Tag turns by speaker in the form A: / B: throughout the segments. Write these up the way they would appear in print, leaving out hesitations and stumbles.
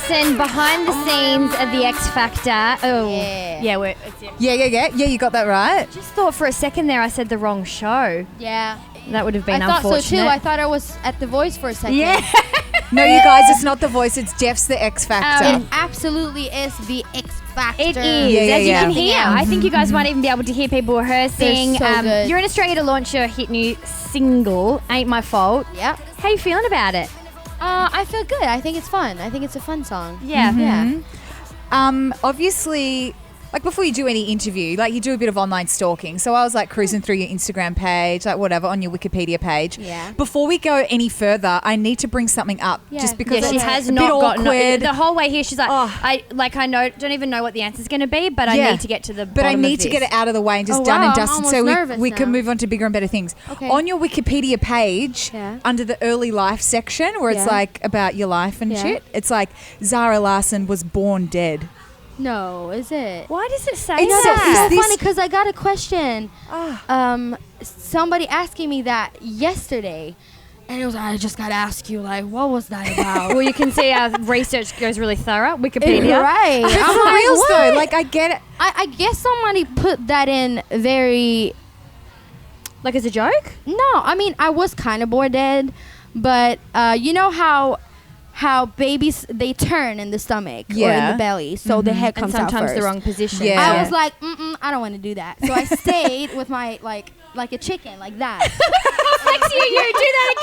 A: Larsson behind the scenes of the X Factor. Oh,
B: Yeah.
A: yeah.
C: Yeah, you got that right.
A: Just thought for a second there I said the wrong show.
B: Yeah.
A: That would have been
B: I thought
A: unfortunate.
B: so too. I thought I was at The Voice for a second.
A: Yeah.
C: No, you guys, it's not The Voice, it's Jeff's the X Factor.
B: It absolutely is the X Factor.
A: It is,
C: Yeah,
A: as
C: yeah.
A: you can hear. I think you guys might even be able to hear people rehearsing.
B: They're so good.
A: You're in Australia to launch your hit new single, Ain't My Fault.
B: Yep.
A: How you feeling about it?
B: I feel good. I think it's fun. I think it's a fun song.
A: Yeah.
B: Yeah.
C: Obviously, like before you do any interview, like you do a bit of online stalking. So I was like cruising through your Instagram page, like whatever, on your Wikipedia page.
B: Yeah.
C: Before we go any further, I need to bring something up,
B: Yeah.
C: just because
A: Yeah, she
C: it's
A: has
C: a
A: not
C: bit
A: gotten
C: awkward.
A: the whole way here. She's like,
C: Oh.
A: I don't even know what the answer's going to be, but I
C: Yeah.
A: need to get to the
C: But I
A: bottom
C: need
A: of
C: to
A: this.
C: get it out of the way and just
B: Oh,
C: done
B: wow,
C: and
B: I'm
C: dusted,
B: almost
C: so
B: nervous
C: we can
B: now.
C: move on to bigger and better things.
B: Okay.
C: On your Wikipedia page,
B: Yeah.
C: under the early life section, where it's
B: Yeah.
C: like about your life and
B: Yeah.
C: shit, it's like Zara Larsson was born dead.
B: No, is it?
A: Why does it say
C: It's
B: No,
C: so-
B: that's
A: that?
B: so
C: Is this-
B: funny because I got a question.
C: Ah.
B: Somebody asking me that yesterday, and it was I just got to ask you, like, what was that about?
A: Well, you can see our research goes really thorough. Wikipedia.
B: Right.
C: But
B: I'm
C: for
B: like,
C: reals
B: what?
C: though, like I get it.
B: I guess somebody put that in very.
A: Like as a joke?
B: No, I mean I was kind of bored dead, but you know how babies they turn in the stomach or in
C: Yeah.
B: the belly, so the head
A: And
B: comes out
A: sometimes
B: first.
A: the wrong position.
C: Yeah.
B: I was like, I don't want to do that, so I stayed with my like a chicken like that.
A: Lexi, you do that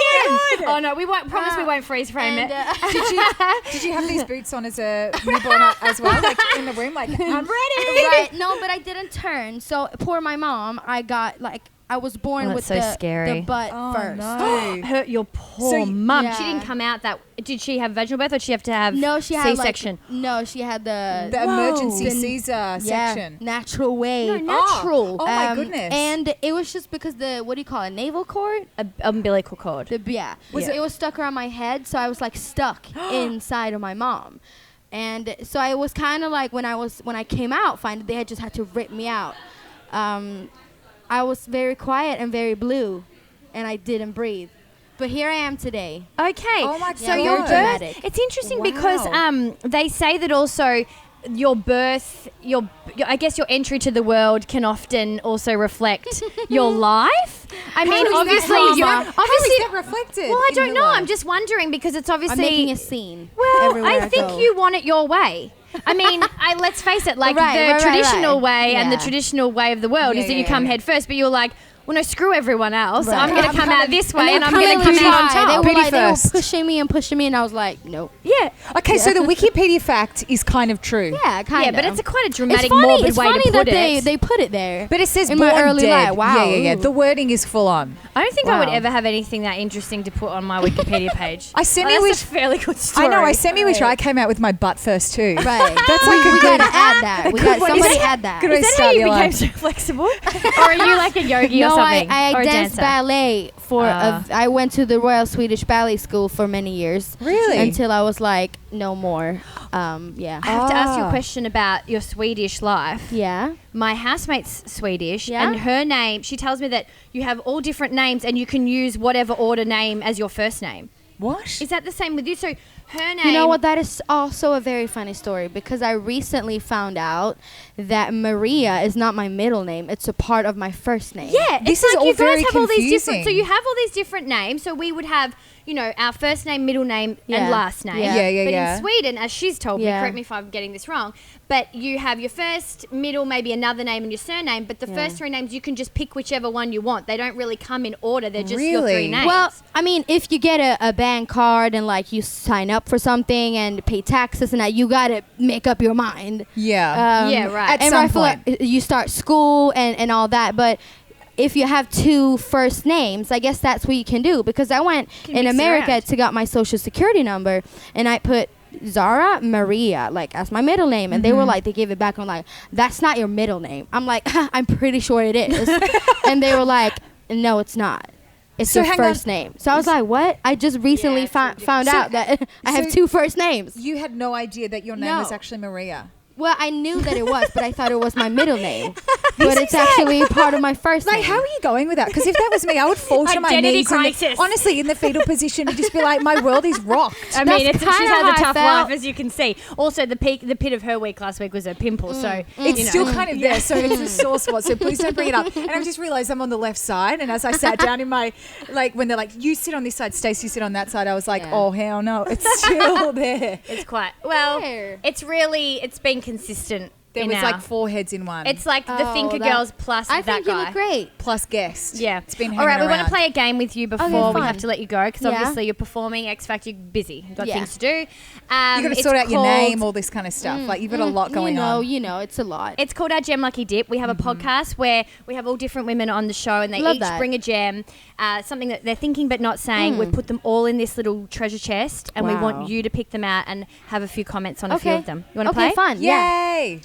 A: again. Oh no, we won't. Promise we won't freeze frame
B: And,
A: it.
C: Did you have these boots on as a newborn as well, like in the room, like I'm ready?
B: right? No, but I didn't turn. So poor my mom. I got like I was born
A: Oh,
B: with
A: that's so
B: the
A: scary.
B: butt
C: Oh,
B: first.
C: no.
A: Hurt your poor
C: So y-
A: mum.
B: Yeah.
A: She didn't come out that. Did she have vaginal birth or did she have to have
B: No, she had
A: C-section?
B: like no, she had the
C: The emergency
B: The-
C: Caesar section.
B: natural way.
A: No, natural.
C: Oh my goodness.
B: And it was just because the what do you call it, navel cord?
A: Umbilical cord.
B: It was stuck around my head, so I was like stuck inside of my mom. And so I was kind of like when I came out, they had just had to rip me out. I was very quiet and very blue, and I didn't breathe. But here I am today.
A: Okay.
C: Oh my
A: so
C: God.
A: your
C: Very
A: birth.
B: dramatic.
A: It's interesting
C: Wow.
A: because they say that also your birth, I guess your entry to the world can often also reflect your life. I mean,
C: is that
A: obviously,
C: how is that reflected?
A: Well, I
C: in
A: don't
C: your
A: know.
C: life?
A: I'm just wondering because it's obviously
B: I'm making a scene.
A: Well,
B: everywhere
A: I think
B: go.
A: you want it your way. I mean, let's face it, like
B: Right,
A: the
B: right,
A: traditional
B: right.
A: way and the
B: Yeah.
A: traditional way of the world
C: Yeah,
A: is that you
C: yeah,
A: come
C: yeah.
A: head first, but you're like, well, no, screw everyone else.
B: Right.
A: I'm going to
C: I'm
A: come out
C: coming-
A: this way
B: they
A: and
B: were
A: I'm going to
B: coming
A: come out on
B: high.
A: top.
B: They were
C: first.
B: pushing me, and I was like, nope.
A: Yeah.
C: Okay, so the Wikipedia fact is kind of true.
B: Yeah, kind
A: Yeah,
B: of.
A: but it's a quite a
B: it's
A: dramatic,
B: funny,
A: morbid
B: it's
A: way
B: funny
A: to put
B: that
A: it.
B: they put it there.
C: But it says
B: In
C: born
B: my early
C: dead.
B: life. Wow.
C: Yeah.
B: Ooh.
C: The wording is full on.
A: I don't think I would
B: Wow.
A: ever have anything that interesting to put on my Wikipedia page.
C: I
A: Oh,
C: semi-wish.
A: that's a fairly good story.
C: I know. I semi-wish I came out with my butt first too.
B: Right.
C: That's like a
B: we
C: good.
B: gotta add that. We got
C: one.
B: somebody
C: Is that-
B: add that.
C: good way
A: Is
C: to
A: that how
C: start
A: you
C: your
A: became
C: life.
A: so flexible? Or are you like a yogi
B: No,
A: or something?
B: I
A: or a
B: danced
A: dancer?
B: ballet for. I went to the Royal Swedish Ballet School for many years.
C: Really?
B: Until I was like, no more. Yeah.
A: I have to ask you a
C: Ah.
A: question about your Swedish life.
B: Yeah.
A: My housemate's Swedish,
B: Yeah?
A: and her name, she tells me that you have all different names and you can use whatever order name as your first name.
C: What?
A: Is that the same with you? So her name...
B: You know what? That is also a very funny story because I recently found out that Maria is not my middle name. It's a part of my first name.
A: Yeah,
C: This
A: it's
C: is
A: like
C: all
A: you guys
C: very
A: have all these different... So
C: confusing.
A: you have all these different names. So we would have, you know, our first name, middle name,
B: Yeah.
A: and last name.
B: Yeah.
C: Yeah,
A: But
C: yeah.
A: in Sweden, as she's told me,
B: Yeah.
A: correct me if I'm getting this wrong, but you have your first, middle, maybe another name and your surname, but the
B: Yeah.
A: first three names, you can just pick whichever one you want. They don't really come in order. They're just your
C: Really?
A: three names.
B: Well, I mean, if you get a bank card and like you sign up for something and pay taxes and that, you gotta make up your mind.
C: Yeah.
A: Yeah, right.
C: At
B: and
C: some
B: I feel like you start school and all that, but if you have two first names, I guess that's what you can do because I went
A: Can
B: in
A: mix it
B: America
A: around.
B: to got my social security number and I put Zara Maria like as my middle name and they were like they gave it back. I'm like, that's not your middle name. I'm like, I'm pretty sure it is. And they were like, no, it's not. It's
C: So
B: your
C: hang
B: first
C: on.
B: name. So I was like, what? I just recently
A: it's all
B: found
C: So-
B: out that I have
C: so-
B: two first names.
C: You had no idea that your name
B: No.
C: was actually Maria.
B: Well, I knew that it was, but I thought it was my middle name. but it's actually part of my first
C: Like,
B: name.
C: how are you going with that? Because if that was me, I would fall to my
A: Identity
C: knees.
A: crisis.
C: Honestly, in the fetal position, and just be like, my world is rocked.
A: I mean,
B: That's
A: she's
B: kinda
A: had
B: how
A: a
B: I
A: tough
B: felt.
A: life, as you can see. Also, the pit of her week last week was a pimple, so
C: It's still kind of there, so it's a sore spot. So please don't bring it up. And I've just realised I'm on the left side, and as I sat down in my, like, when they're like, you sit on this side, Stacey sit on that side, I was like,
B: Yeah.
C: oh hell no, it's still there.
A: it's quite well.
B: Where?
A: It's been consistent.
C: There was like 4 heads in one.
A: It's like the
B: Oh,
A: Thinkergirls
B: that-
A: plus
B: I
A: that
B: think you
A: guy.
B: look great.
C: plus guest.
A: Yeah.
C: It's been
A: All
C: hanging
A: right, we want
C: around.
A: to play a game with you before we
B: fun.
A: have to let you go because
B: Yeah.
A: obviously you're performing X Factor, you're busy, you've got
B: Yeah.
A: things to do.
C: You got to
A: It's
C: sort out your
A: called-
C: name, all this kind of stuff. Like, you've got a lot going on.
B: You know, it's a lot.
A: It's called our Gem Lucky Dip. We have a podcast where we have all different women on the show and they
B: Love
A: each
B: that.
A: bring a gem, something that they're thinking but not saying. We've put them all in this little treasure chest and we
B: Wow.
A: want you to pick them out and have a few comments on a few
B: Okay.
A: of them. You want to
B: Okay,
A: play?
B: fun. Yeah.
C: Yay!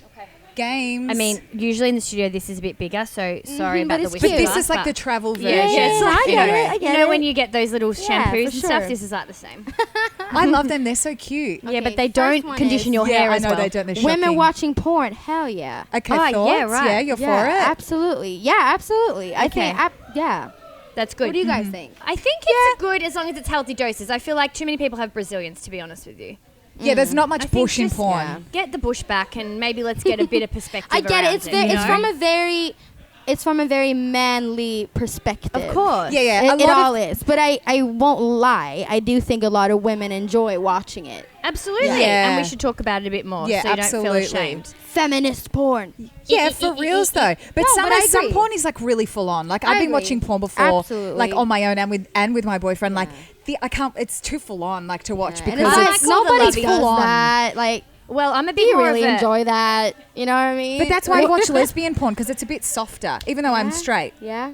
C: Games.
A: I mean, usually in the studio this is a bit bigger, so sorry about
B: but
A: the
B: it's
A: whisper.
C: but this
B: cute.
C: is like the travel version.
A: Yeah, yeah,
B: I
A: you
B: get
A: know,
B: it. I get
A: you know
B: it.
A: when you get those little
B: Yeah,
A: shampoos
B: for
A: and stuff,
B: sure.
A: this is like the same.
C: I love them. They're so cute.
A: Yeah, but
B: Okay,
A: they
B: first
A: don't
B: one
A: condition
B: is-
A: your
C: Yeah,
A: hair
C: I
A: as
C: know
A: well.
C: they don't. They're
B: Women
C: shocking.
B: watching porn, hell yeah.
C: Okay,
A: Oh, yeah,
C: thoughts?
A: right.
C: Yeah, you're
B: Yeah,
C: for it.
B: absolutely. Yeah, absolutely. I
A: Okay.
B: think, yeah.
A: That's good.
B: What do you guys think?
A: I think it's good as long as it's healthy doses. I feel like too many people have Brazilians, to be honest with you.
C: Yeah, there's not much
A: I think
C: bush in
A: just-
C: porn.
B: yeah.
A: Get the bush back and maybe let's get a bit of perspective.
B: I get it.
A: around
B: It's very,
A: you
B: it's
A: know?
B: from a very manly perspective.
A: Of course.
C: Yeah, yeah.
B: It all is. But I won't lie. I do think a lot of women enjoy watching it.
A: Absolutely.
C: Yeah.
A: And we should talk about it a bit more
C: Yeah,
A: so you don't
C: absolutely.
A: feel ashamed.
B: Feminist porn.
C: Yeah, for reals though. But
B: No,
C: some
B: but I
C: some
B: agree.
C: porn is like really full on. Like
B: I
C: I've been
B: agree.
C: watching porn before,
B: Absolutely.
C: like on my own and with my boyfriend. Like I can't. It's too full on. Like to watch
B: And
C: because
B: it's
A: I
B: like
A: like all the
B: nobody's
A: lovey
B: full
C: on.
B: that. Like,
A: Well, I'm a
B: do
A: bit
B: you
A: more
B: really
A: of a,
B: enjoy that? You know what I mean?
C: But that's why I watch lesbian porn because it's a bit softer, even though I'm straight.
B: Yeah.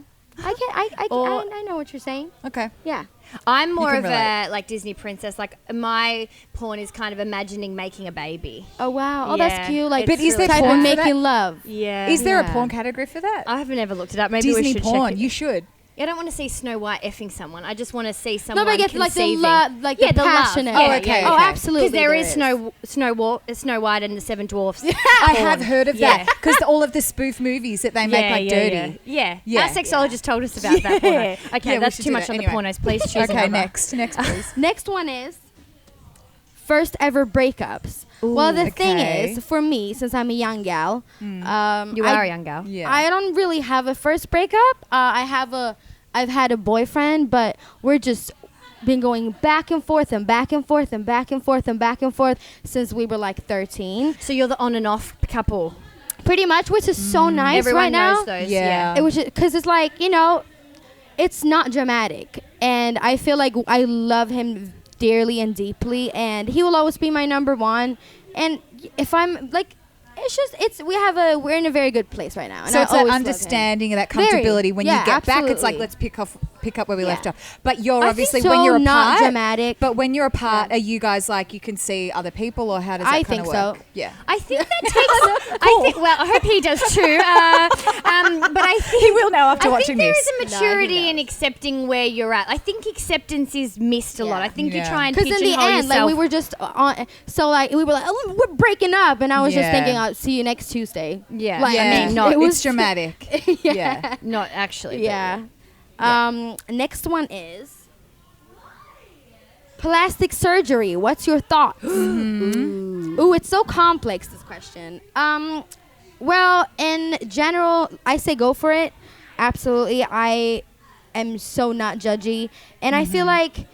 A: Or-
B: I know what you're saying.
C: Okay.
B: Yeah.
A: I'm more
C: can
A: of
C: relate.
A: a like Disney princess. Like my porn is kind of imagining making a baby.
B: Oh wow. Oh,
A: Yeah,
B: that's cute. Like,
A: it's
C: But is there
B: type
C: porn
B: of
C: for that?
B: making love.
A: Yeah.
C: Is there a
B: Yeah.
C: porn category for that?
A: I haven't ever looked it up. Maybe we
C: Disney
A: should
C: porn.
A: check it.
C: You should.
A: I don't want to see Snow White effing someone. I just want to see someone
B: No, but I get like the
A: conceiving.
B: love, like
A: Yeah,
B: the
A: the love.
B: passionate.
A: Oh,
C: okay,
B: Oh,
C: okay.
B: absolutely.
A: Because there is
B: there
A: Snow White and the Seven Dwarfs.
C: I have heard of
A: Yeah.
C: that because all of the spoof movies that they make like dirty.
A: Yeah.
C: Yeah.
A: Our sexologist told us about that porno.
C: Yeah.
A: Okay,
C: Yeah, we
A: that's
C: should
A: too
C: do
A: much
C: that.
A: on
C: Anyway.
A: the pornos. Please choose
C: Okay,
A: another.
C: next please.
B: Next one is first ever breakups. Well, the thing
C: okay.
B: is, for me, since I'm a young gal,
A: You are a young girl.
C: Yeah.
B: I don't really have a first breakup. I've had a boyfriend, but we're just been going back and forth and back and forth and back and forth and back and forth since we were like 13.
A: So you're the on and off couple.
B: Pretty much, which is so nice
A: Everyone
B: right now.
A: knows those.
C: Yeah.
B: It was because it's like, you know, it's not dramatic, and I feel like I love him dearly and deeply, and he will always be my number one. And if I'm like, we're in a very good place right now. And
C: So
B: I
C: it's that
B: always love him.
C: understanding and that
B: Very.
C: comfortability when
B: Yeah,
C: you get back. It's like
B: absolutely.
C: let's pick up where we
B: Yeah.
C: left off. But you're
B: I
C: obviously
B: think
C: when
B: so,
C: you're
B: not
C: apart.
B: dramatic.
C: But when you're apart,
B: Yeah.
C: are you guys like you can see other people or how does that
B: I
C: kind
B: think
C: of
B: so.
C: work? Yeah.
A: I think that takes. I think. Well, I hope he does too. But I think
C: He will now after
A: I
C: watching
A: think there
C: this.
A: is a maturity
B: knows.
A: in accepting where you're at. I think acceptance is missed a lot.
B: Yeah.
A: I think you
C: Yeah.
A: try and
B: Because in the
A: pigeonhole
B: end, like
A: yourself.
B: we were just on, so like we were like, oh, we're breaking up, and I was just
C: Yeah.
B: thinking, I'll see you next Tuesday.
A: Yeah.
B: Like,
C: Yeah.
A: I mean, not.
B: it was
C: It's dramatic. Yeah.
A: Not actually. but
B: Yeah. Next one is plastic surgery. What's your thoughts? Ooh, it's so complex, this question. Well, in general, I say go for it. Absolutely. I am so not judgy. And I feel like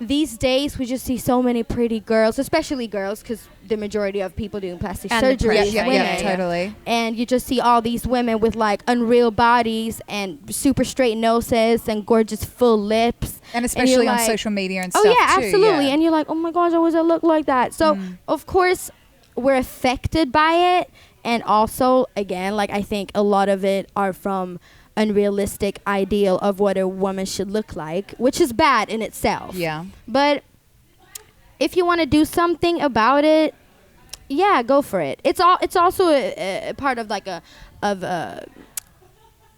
B: these days we just see so many pretty girls, especially girls, because the majority of people doing plastic
A: And the
B: surgery is
A: pressure,
B: women.
C: Yeah, totally.
B: And you just see all these women with like unreal bodies and super straight noses and gorgeous full lips.
C: And
B: you're
C: especially on
B: like-
C: social media and
B: Oh
C: stuff
B: yeah,
C: too.
B: absolutely.
C: Yeah.
B: And you're like, oh my gosh, I wish I looked like that. So of course we're affected by it, and also again, like I think a lot of it are from unrealistic ideal of what a woman should look like, which is bad in itself.
C: Yeah.
B: But if you want to do something about it, yeah, go for it. It's also a part of like a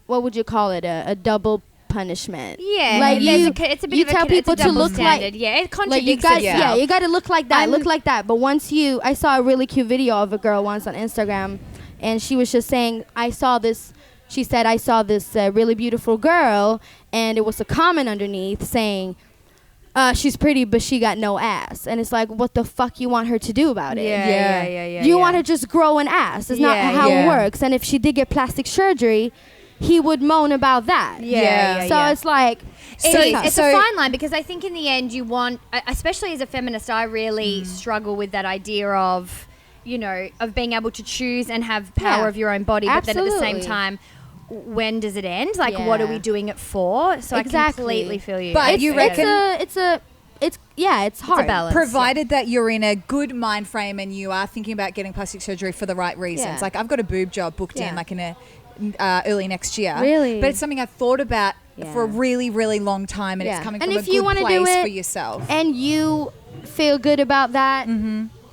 B: what would you call it, a double punishment.
A: Yeah,
B: like
A: it's a bit
B: you
A: of a
B: tell people
A: it's a
B: to
A: double
B: look
A: standard.
B: like
A: Yeah, it
B: like
A: contradicts
B: you got
A: itself.
B: you got to look like that, look like that. But once I saw a really cute video of a girl once on Instagram, and she was just saying, I saw this she said, I saw this really beautiful girl, and it was a comment underneath saying, she's pretty, but she got no ass. And it's like, what the fuck you want her to do about it? You want her to just grow an ass. It's not how it works. And if she did get plastic surgery, he would moan about that. So it's like...
A: It's a fine line, because I think in the end you want, especially as a feminist, I really struggle with that idea of, you know, of being able to choose and have power of your own body, but then at the same time, when does it end? Like, what are we doing it for? So I completely feel you.
C: But you reckon
B: it's hard.
A: It's a balance.
C: Provided that you're in a good mind frame and you are thinking about getting plastic surgery for the right reasons. Like, I've got a boob job booked in, like in a early next year.
B: Really?
C: But it's something I've thought about for a really, really long time, and it's coming from a good place for yourself.
B: And you feel good about that,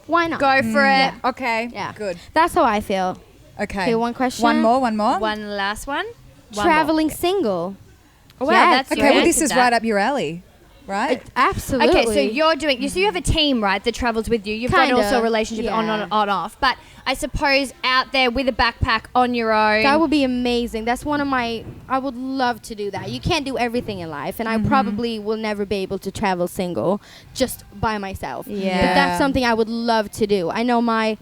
B: why not?
A: Go for it.
C: Okay.
B: Yeah.
C: Good.
B: That's how I feel.
C: Okay.
B: One question.
C: One more.
A: One last one.
B: Traveling single.
A: Oh, wow, that's
C: okay. Well, this is right up your alley, right?
B: Absolutely.
A: Okay, so you're doing. So you have a team, right, that travels with you. You've got also a relationship on off. But I suppose out there with a backpack on your own.
B: That would be amazing. That's one of my. I would love to do that. You can't do everything in life, and I probably will never be able to travel single, just by myself.
A: Yeah.
B: But that's something I would love to do. I know my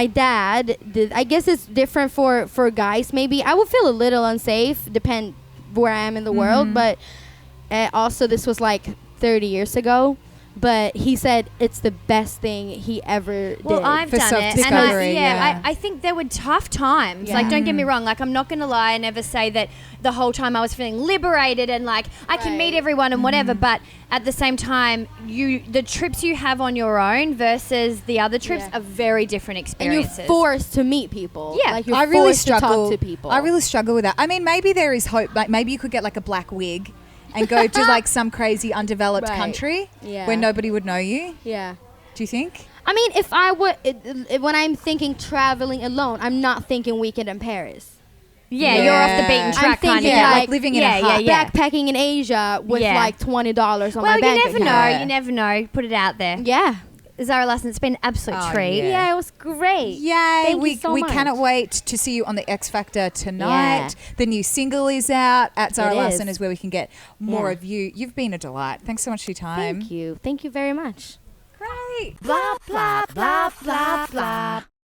B: dad did. I guess it's different for guys. Maybe I would feel a little unsafe, depend where I am in the world. But also, this was like 30 years ago. But he said it's the best thing he ever did.
A: Well, I've done it. And I think there were tough times.
B: Yeah.
A: Like, don't get me wrong. Like, I'm not going to lie and ever say that the whole time I was feeling liberated and like I can meet everyone and whatever. But at the same time, the trips you have on your own versus the other trips are very different experiences.
B: And you're forced to meet people.
A: Yeah.
B: Like, you're forced to talk to people.
C: I really struggle with that. I mean, maybe there is hope. Like, maybe you could get like a black wig and go to like some crazy undeveloped country where nobody would know you.
B: Yeah.
C: Do you think?
B: I mean, if I would, when I'm thinking traveling alone, I'm not thinking weekend in Paris.
A: Yeah, you're off the beaten track kind of.
C: Like living in a hut.
B: Backpacking in Asia with like $20 on my bank account.
A: Well, you never know. Put it out there.
B: Yeah.
A: Zara Larsson, it's been an absolute treat.
B: Yeah, it was great.
C: Yay.
B: Thank you so
C: we
B: much.
C: cannot wait to see you on the X Factor tonight. The new single is out. At Zara Larsson is where we can get more of you. You've been a delight. Thanks so much for your time.
B: Thank you. Thank you very much.
C: Great.
A: Blah, blah, blah, blah, blah.